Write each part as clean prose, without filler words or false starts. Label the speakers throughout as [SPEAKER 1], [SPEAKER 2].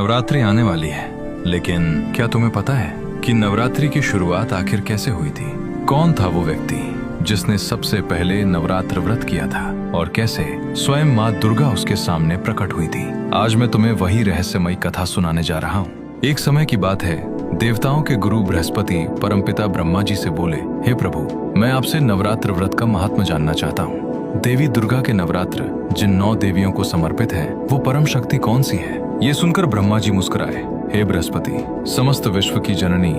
[SPEAKER 1] नवरात्रि आने वाली है, लेकिन क्या तुम्हें पता है कि नवरात्रि की शुरुआत आखिर कैसे हुई थी? कौन था वो व्यक्ति जिसने सबसे पहले नवरात्र व्रत किया था और कैसे स्वयं माँ दुर्गा उसके सामने प्रकट हुई थी? आज मैं तुम्हें वही रहस्यमयी कथा सुनाने जा रहा हूँ। एक समय की बात है, देवताओं के गुरु बृहस्पति परमपिता ब्रह्मा जी से बोले, हे प्रभु, मैं आपसे नवरात्र व्रत का महात्म जानना चाहता हूँ। देवी दुर्गा के नवरात्र जिन 9 देवियों को समर्पित है, वो परम शक्ति कौन सी है? ये सुनकर ब्रह्मा जी मुस्कुराए, हे बृहस्पति, समस्त विश्व की जननी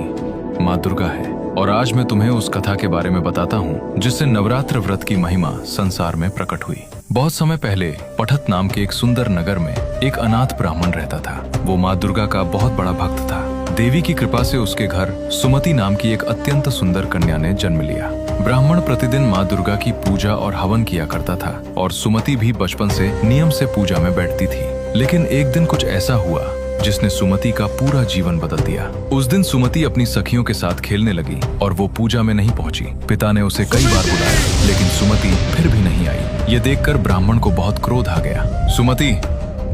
[SPEAKER 1] माँ दुर्गा है और आज मैं तुम्हें उस कथा के बारे में बताता हूँ जिससे नवरात्र व्रत की महिमा संसार में प्रकट हुई। बहुत समय पहले पठत नाम के एक सुंदर नगर में एक अनाथ ब्राह्मण रहता था। वो माँ दुर्गा का बहुत बड़ा भक्त था। देवी की कृपा से उसके घर सुमति नाम की एक अत्यंत सुंदर कन्या ने जन्म लिया। ब्राह्मण प्रतिदिन माँ दुर्गा की पूजा और हवन किया करता था और सुमति भी बचपन से नियम से पूजा में बैठती थी। लेकिन एक दिन कुछ ऐसा हुआ जिसने सुमति का पूरा जीवन बदल दिया। उस दिन सुमति अपनी सखियों के साथ खेलने लगी और वो पूजा में नहीं पहुंची। पिता ने उसे कई बार बुलाया, लेकिन सुमति फिर भी नहीं आई। ये देखकर ब्राह्मण को बहुत क्रोध आ गया। सुमति,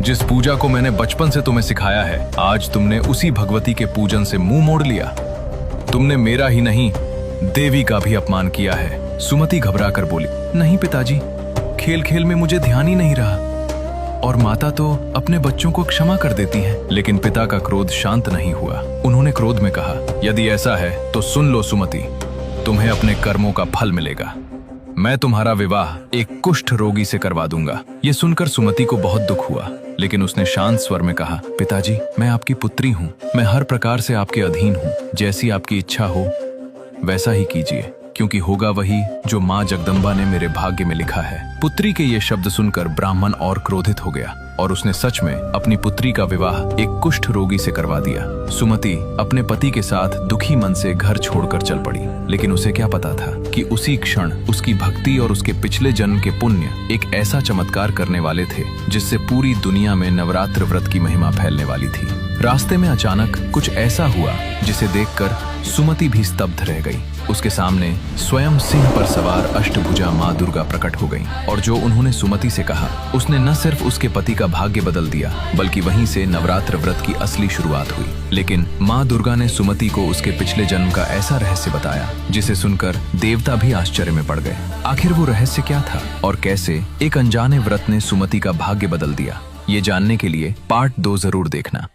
[SPEAKER 1] जिस पूजा को मैंने बचपन से तुम्हें सिखाया है, आज तुमने उसी भगवती के पूजन से मुंह मोड़ लिया। तुमने मेरा ही नहीं, देवी का भी अपमान किया है। सुमति घबरा कर बोली, नहीं पिताजी, खेल खेल में मुझे ध्यान ही नहीं रहा और माता तो अपने बच्चों को क्षमा कर देती हैं। लेकिन पिता का क्रोध शांत नहीं हुआ। उन्होंने क्रोध में कहा, यदि ऐसा है तो सुन लो सुमति, तुम्हें अपने कर्मों का फल मिलेगा। मैं तुम्हारा विवाह एक कुष्ठ रोगी से करवा दूंगा। ये सुनकर सुमति को बहुत दुख हुआ, लेकिन उसने शांत स्वर में कहा, पिताजी, मैं आपकी पुत्री हूँ। मैं हर प्रकार से आपके अधीन हूँ। जैसी आपकी इच्छा हो वैसा ही कीजिए, क्योंकि होगा वही जो माँ जगदम्बा ने मेरे भाग्य में लिखा है। पुत्री के ये शब्द सुनकर ब्राह्मण और क्रोधित हो गया और उसने सच में अपनी पुत्री का विवाह एक कुष्ठ रोगी से करवा दिया। सुमति अपने पति के साथ दुखी मन से घर छोड़कर चल पड़ी, लेकिन उसे क्या पता था कि उसी क्षण उसकी भक्ति और उसके पिछले जन्म के पुण्य एक ऐसा चमत्कार करने वाले थे जिससे पूरी दुनिया में नवरात्र व्रत की महिमा फैलने वाली थी। रास्ते में अचानक कुछ ऐसा हुआ जिसे देखकर सुमति भी स्तब्ध रह गई। उसके सामने स्वयं सिंह पर सवार अष्टभुजा माँ दुर्गा प्रकट हो गईं और जो उन्होंने सुमति से कहा, उसने न सिर्फ उसके पति का भाग्य बदल दिया, बल्कि वहीं से नवरात्र व्रत की असली शुरुआत हुई। लेकिन माँ दुर्गा ने सुमति को उसके पिछले जन्म का ऐसा रहस्य बताया जिसे सुनकर देवता भी आश्चर्य में पड़ गए। आखिर वो रहस्य क्या था और कैसे एक अनजाने व्रत ने सुमति का भाग्य बदल दिया? ये जानने के लिए पार्ट 2 जरूर देखना।